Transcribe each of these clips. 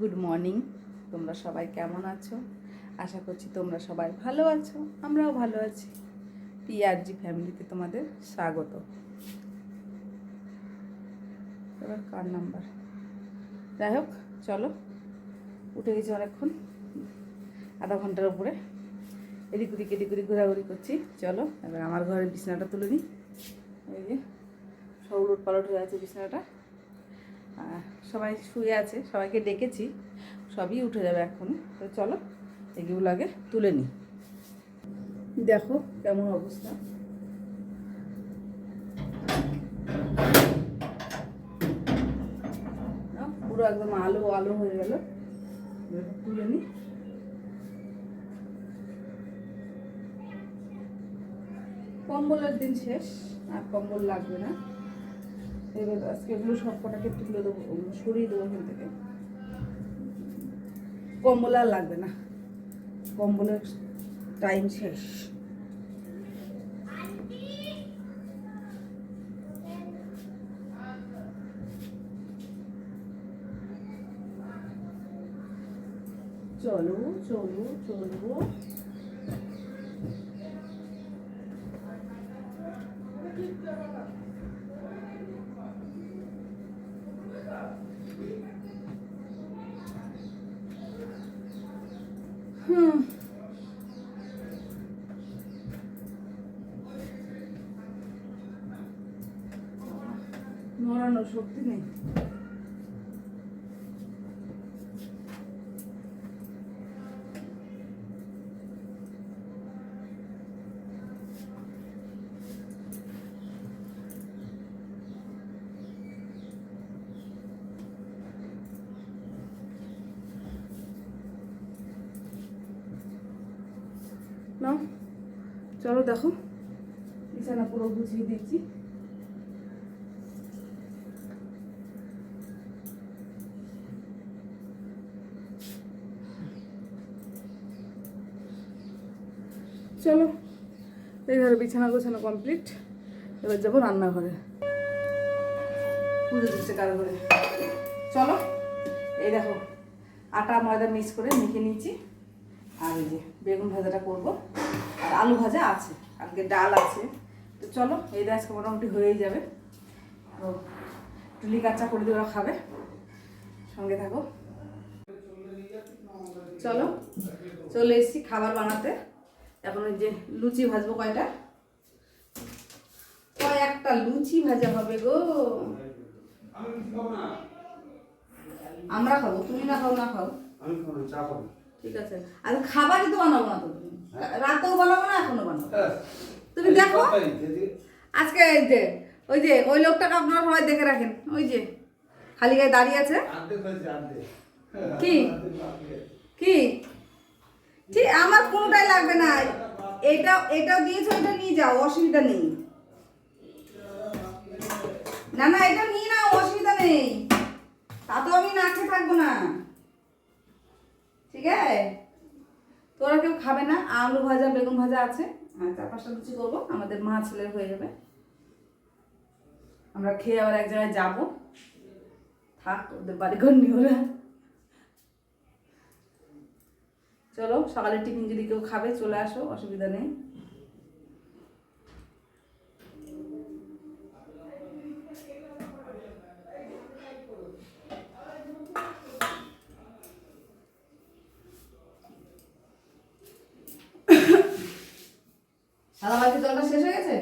Good morning. তোমরা সবাই কেমন আছো? আশা করছি তোমরা সবাই ভালো আছো, আমরাও ভালো আছি। পিআরজি ফ্যামিলিতে তোমাদের স্বাগত। এবার কার নাম্বার? যাই হোক, চলো, উঠে গেছি অনেকক্ষণ, আধা ঘন্টার উপরে। এদিক ওদিক ঘোরাঘুরি করছি। চলো এবার আমার ঘরের বিছানাটা তুলে নিই। এই যে সব উলট পালট হয়ে আছে বিছানাটা, সবাই শুয়ে আছে, সবাইকে ডেকেছি, সবই উঠে যাবে এখন। তো চলো এগুলো আগে তুলে নিই। দেখো কেমন অবস্থা। পুরো একদম আলো আলো হয়ে গেল। তুলে নিই। কম্বলের দিন শেষ, আর কম্বল লাগবে না। এবার আজকে এগুলো সব কটাকে তুলে দেবো, সরিয়ে দেবো এখান থেকে। কম্বল আর লাগবে না, কম্বলের টাইম শেষ। চলো চলো চলো, নড়ানোর শক্তি নেই। না, চলো দেখো বিছানা পুরো গুছিয়ে দিচ্ছি। চলো এইভাবে বিছানা গোছানো কমপ্লিট। এবার যাবো রান্নাঘরে, পুজো দিচ্ছে কারো ঘরে। চলো, এই দেখো আটা ময়দা মিক্স করে মেখে নিচ্ছি। আর এই যে বেগুন ভাজাটা করবো, আর আলু ভাজা আছে, আজকে ডাল আছে। তো চলো, এই আজকে মোটামুটি হয়েই যাবে। তো টুলি কাঁচা করে দিয়ে ওরা খাবে, সঙ্গে থাকো। চলো চলে এসেছি খাবার বানাতে। এখন ওই যে লুচি ভাজবো, কয়েকটা লুচি ভাজা হবে গো। আমরা খাবো, তুমি না খাও? না খাও, ঠিক আছে। আর খাবারই তো বানাবো না, তুমি রাতেও বানাবো না, এখনো বানাবো। তুমি দেখো আজকে ওই যে ওই লোকটাকে আপনারা সবাই দেখে রাখেন, ওই যে খালি গায়ে দাঁড়িয়ে আছে। কি কি ঠিক, আমার কোনোটাই লাগবে না। এটাও দিয়েছো, এটা নিয়ে যাও, অসুবিধা নেই। না না, এটা নিয়ে নাও, অসুবিধা নেই। তা তো আমি না খেয়ে থাকবো না, ঠিক আছে? তোরা কেউ খাবে না, আলু ভাজা বেগুন ভাজা আছে, আর 4-5টা লুচি করবো, আমাদের মা ছেলের হয়ে যাবে। আমরা খেয়ে আবার এক জায়গায় যাবো, থাক ওদের বাড়ি ঘর নিয়ে ওরা। চলো, সকালের টিফিন যদি কেউ খাবে চলে আসো, অসুবিধা নেই। সাদা বালতির জলটা শেষ হয়ে গেছে,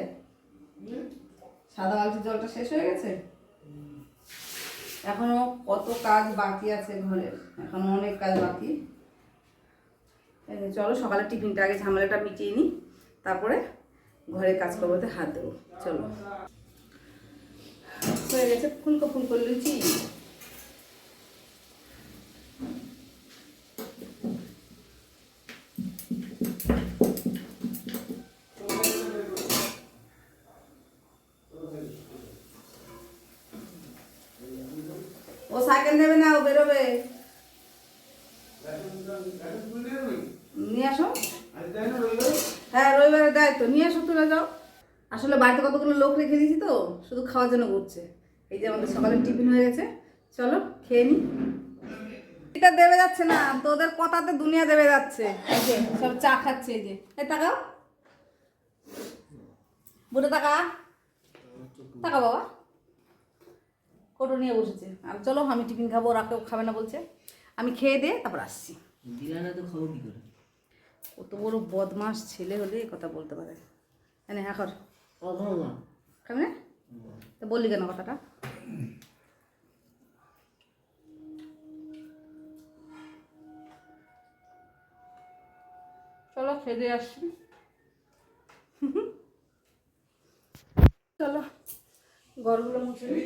সাদা বালতির জলটা শেষ হয়ে গেছে। এখনো কত কাজ বাকি আছে ঘরের, এখনো অনেক কাজ বাকি। চলো সকালের টিফিনটা আগে ঝামেলাটা মিটিয়ে নিই, তারপরে ঘরের কাজ করবোতে হাত দেবো। চলো, হয়ে গেছে ফুলকো ফুলকো লুচি। ও সাইকেল নেবে না, ও বেরোবে। নিয়ে আসো। হ্যাঁ রবিবারে দেয় তো, নিয়ে আসো, তুলে যাও। আসলে বাড়িতে কতগুলো লোক রেখে দিয়েছি তো, শুধু খাওয়ার জন্য ঘুরছে। এই যে আমাদের সকালের টিফিন হয়ে গেছে, চলো খেয়ে নি। এটা দেবে যাচ্ছে না, তোদের কথাতে দুনিয়া দেবে যাচ্ছে। এই যে সব চা খাচ্ছে, এই যে এই তাকাও বুড়ো, তাকা তাকা বাবা, কোটো নিয়ে বসেছে। আর চলো আমি টিফিন খাবো, ওরা কেউ খাবে না বলছে, আমি খেয়ে দিয়ে তারপর আসছি। তো খাবো কি করে? কত বড় বদমাস ছেলে হলে এই কথা বলতে পারে। হ্যাঁ কর, খাবি না তো বললি কেন কথাটা? চলো খেয়ে দিয়ে আসছি। চলো ঘরগুলো মুছে দিই।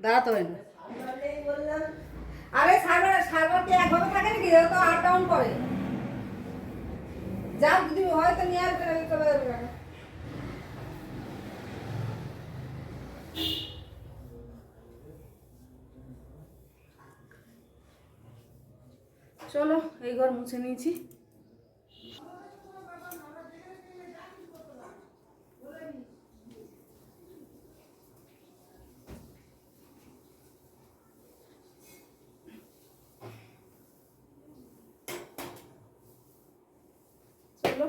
দাঁড়াতে হয় না। আরে সার্ভার কি একভাবে থাকে নাকি? তো আপ ডাউন করে। যা যদি হয়তো নিয়ে আসবে, চলে যাবে। চলো এই ঘর মুছে নিয়েছি। চলো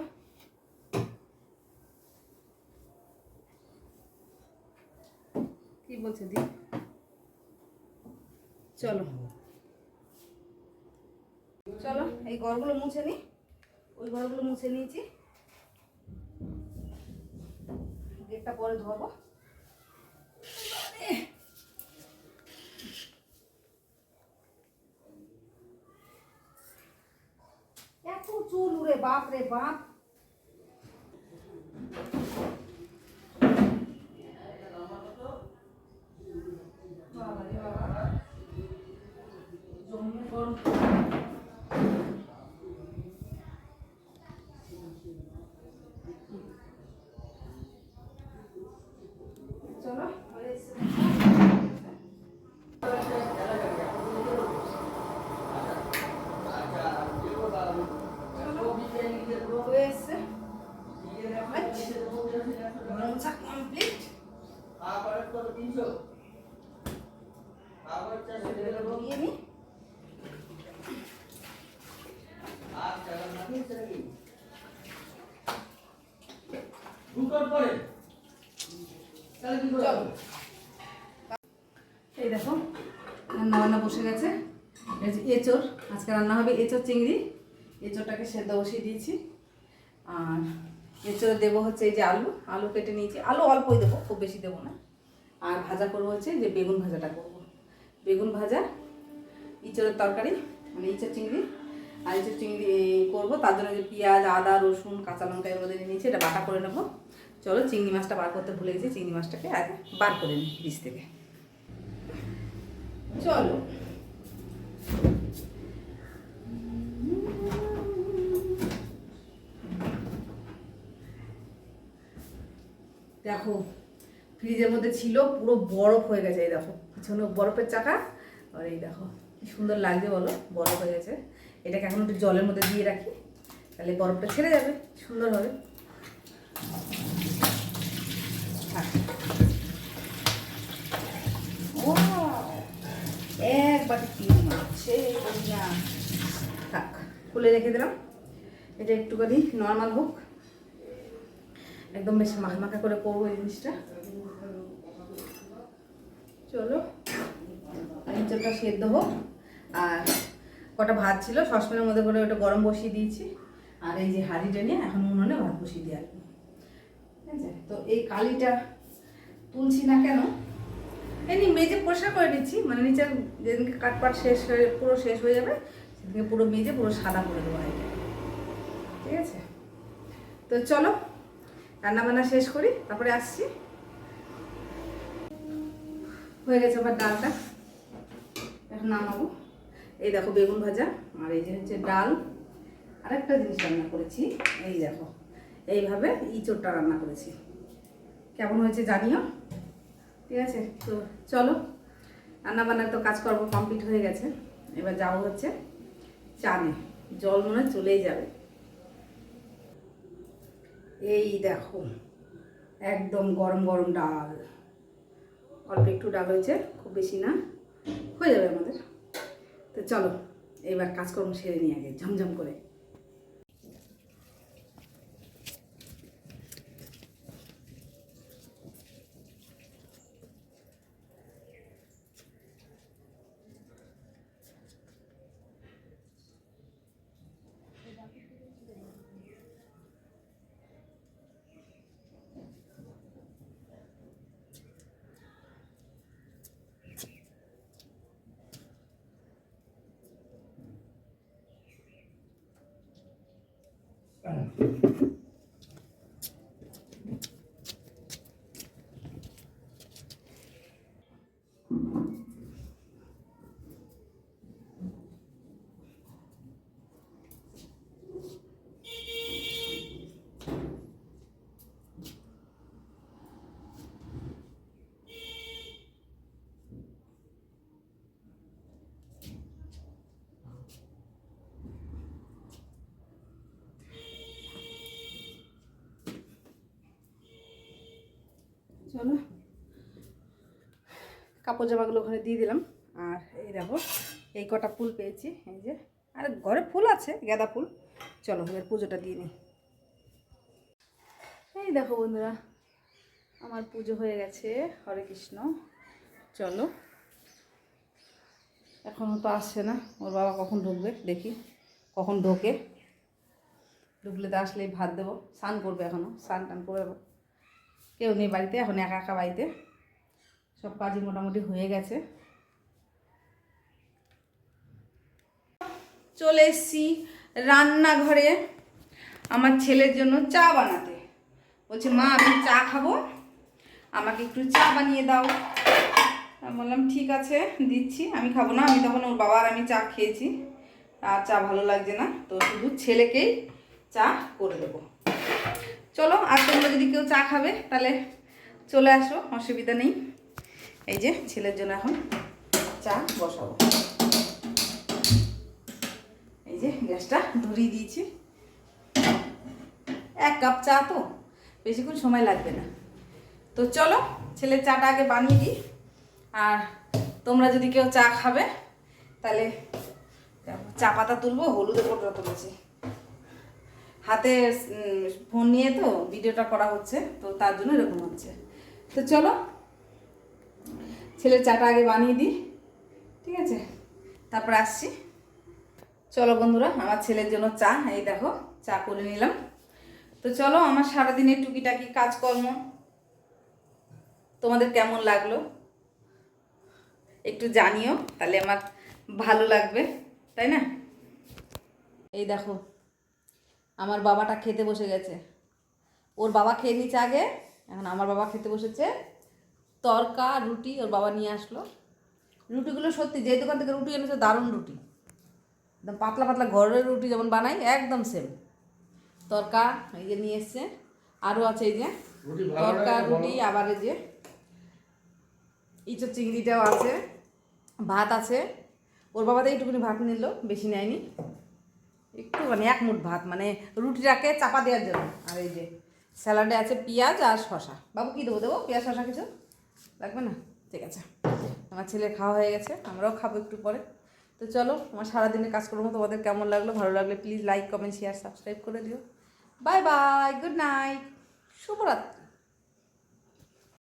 কি বলছে দি, চলো চলো এই ঘরগুলো মুছে নি। ওই ঘরগুলো মুছে নিয়েছি, গেটটা পরে ধরবো। এত চুল উড়ে, বাপ রে বাপ। চলো এই দেখো রান্না বান্না বসে গেছে। এঁচোড় আজকে রান্না হবে, এঁচোড় চিংড়ি। এঁচোড়টাকে সেদ্ধ বসিয়ে দিয়েছি। আর এঁচোড় দেবো হচ্ছে এই যে আলু কেটে নিয়েছি, আলু অল্পই দেবো, খুব বেশি দেবো না। আর ভাজা করবো হচ্ছে যে বেগুন ভাজাটা করবো, বেগুন ভাজা, ইঁচড়ের তরকারি মানে ইঁচড় চিংড়ি। আর ইঁচড় চিংড়ি করবো, তার জন্য যে পেঁয়াজ, আদা, রসুন, কাঁচা লঙ্কা এর মধ্যে নিয়েছি, এটা বাটা করে নেবো। চলো চিংড়ি মাছটা বার করতে ভুলে গেছি, চিংড়ি মাছটাকে আগে বার করে নিই ফ্রিজ থেকে। চলো দেখো ফ্রিজের মধ্যে ছিল, পুরো বরফ হয়ে গেছে। এই দেখো পিছনে বরফের চাকা, আর এই দেখো কি সুন্দর লাগছে বলো, বরফ হয়ে গেছে। এটাকে এখন একটু জলের মধ্যে দিয়ে রাখি, তাহলে বরফটা ছেড়ে যাবে, সুন্দর হবে। এক বাটি তিন মাছ থাক, খুলে রেখে দিলাম। এটা একটুখানি নর্মাল হোক, একদম বেশি মাখা করে করবো এই জিনিসটা। চলো এঁচোড়টা সেদ্ধ হোক। আর কটা ভাত ছিল সসপ্যানের মধ্যে করে, ওটা গরম বসিয়ে দিয়েছি। আর এই যে হাঁড়িটা নিয়ে এখন উনুনে ভাত বসিয়ে দিয়ে আসবো, ঠিক আছে? তো এই কালিটা তুলছি না কেন, এমনি মেজে পরিষ্কার করে নিচ্ছি, মানে নিচের যেদিনকে কাটপাট পুরো শেষ হয়ে যাবে সেদিনকে পুরো মেজে পুরো সাদা করে দেবো, ঠিক আছে? তো চলো রান্নাবান্না শেষ করি, তারপরে আসছি। হয়ে গেছে আবার ডালটা, এখন নামাবো। এই দেখো বেগুন ভাজা, আর এই যে হচ্ছে ডাল। আরেকটা জিনিস রান্না করেছি, এই দেখো এইভাবে ইঁচড়টা রান্না করেছি, কেমন হয়েছে জানিও, ঠিক আছে? তো চলো রান্নাবান্নার তো কাজকর্ম কমপ্লিট হয়ে গেছে, এবার যাবো হচ্ছে চানে। জল মনে চলেই যাবে। এই দেখো একদম গরম গরম ডাল, অল্প একটু ডাল হয়েছে, খুব বেশি না, হয়ে যাবে আমাদের। তো চলো এবার কাজকর্ম সেরে নিয়ে আগে ঝমঝম করে। চলো কাপড় জামাগুলো ওখানে দিয়ে দিলাম। আর এই দেখো এই কটা ফুল পেয়েছি, এই যে, আর ঘরে ফুল আছে, গাঁদা ফুল। চলো এবার পুজোটা দিয়ে নিই। এই দেখো বন্ধুরা, আমার পুজো হয়ে গেছে। হরে কৃষ্ণ। চলো, এখনও তো আসছে না, ওর বাবা কখন ঢুকবে, দেখি কখন ঢোকে। ঢুকলে তো আসলেই ভাত দেবো। স্নান করবে, এখনও স্নান টান করে, কেউ নেই বাড়িতে, এখন একা একা বাড়িতে। সব কাজই মোটামুটি হয়ে গেছে। চলে এসছি রান্নাঘরে আমার ছেলের জন্য চা বানাতে। বলছে মা আমি চা খাবো, আমাকে একটু চা বানিয়ে দাও। আমি বললাম ঠিক আছে দিচ্ছি। আমি খাবো না, আমি তখন ওর বাবা আর আমি চা খেয়েছি, আর চা ভালো লাগছে না, তো শুধু ছেলেকেই চা করে দেবো। চলো, আর তোমরা যদি কেউ চা খাবে তাহলে চলে আসো, অসুবিধা নেই। এই যে ছেলের জন্য এখন চা বসাবো। এই যে গ্যাসটা ধরিয়ে দিয়েছি। 1 কাপ চা, তো বেশিক্ষণ সময় লাগবে না। তো চলো ছেলের চাটা আগে বানিয়ে দিই। আর তোমরা যদি কেউ চা খাবে তাহলে চা পাতা তুলবো, হলুদের ফোঁটা তুলেছি হাতে, ফোন নিয়ে তো ভিডিওটা করা হচ্ছে, তো তার জন্য এরকম হচ্ছে। তো চলো ছেলের চাটা আগে বানিয়ে দিই, ঠিক আছে, তারপর আসছি। চলো বন্ধুরা, আমার ছেলের জন্য চা, এই দেখো চা করে নিলাম। তো চলো, আমার সারাদিনের টুকিটাকি কাজকর্ম তোমাদের কেমন লাগলো একটু জানিও, তাহলে আমার ভালো লাগবে, তাই না? এই দেখো আমার বাবাটা খেতে বসে গেছে। ওর বাবা খেয়ে নিচ্ছে আগে, এখন আমার বাবা খেতে বসেছে। তরকা রুটি ওর বাবা নিয়ে আসলো। রুটিগুলো সত্যি যে দোকান থেকে রুটি এনেছে দারুণ রুটি, একদম পাতলা পাতলা ঘরের রুটি যেমন বানাই একদম সেম। তরকা এই যে নিয়ে এসছে, আরও আছে এই যে তরকা রুটি, আবার এই যে ইঁচড় চিংড়িটাও আছে, ভাত আছে। ওর বাবা তো এইটুকুনি ভাত নিল, বেশি নেয়নি, একটু মানে 1 মুঠ ভাত, মানে রুটিটাকে চাপা দেওয়ার জন্য। আর এই যে স্যালাডে আছে পেঁয়াজ আর শশা। বাবু কী দেবো, পেঁয়াজ শশা কিছু লাগবে না? ঠিক আছে, আমার ছেলে খাওয়া হয়ে গেছে, আমরাও খাবো একটু পরে। তো চলো, আমার সারাদিনের কাজকর্ম তোমাদের কেমন লাগলো, ভালো লাগলে please like comment share subscribe করে দিও। বাই বাই, গুড নাইট, শুভরাত্রি।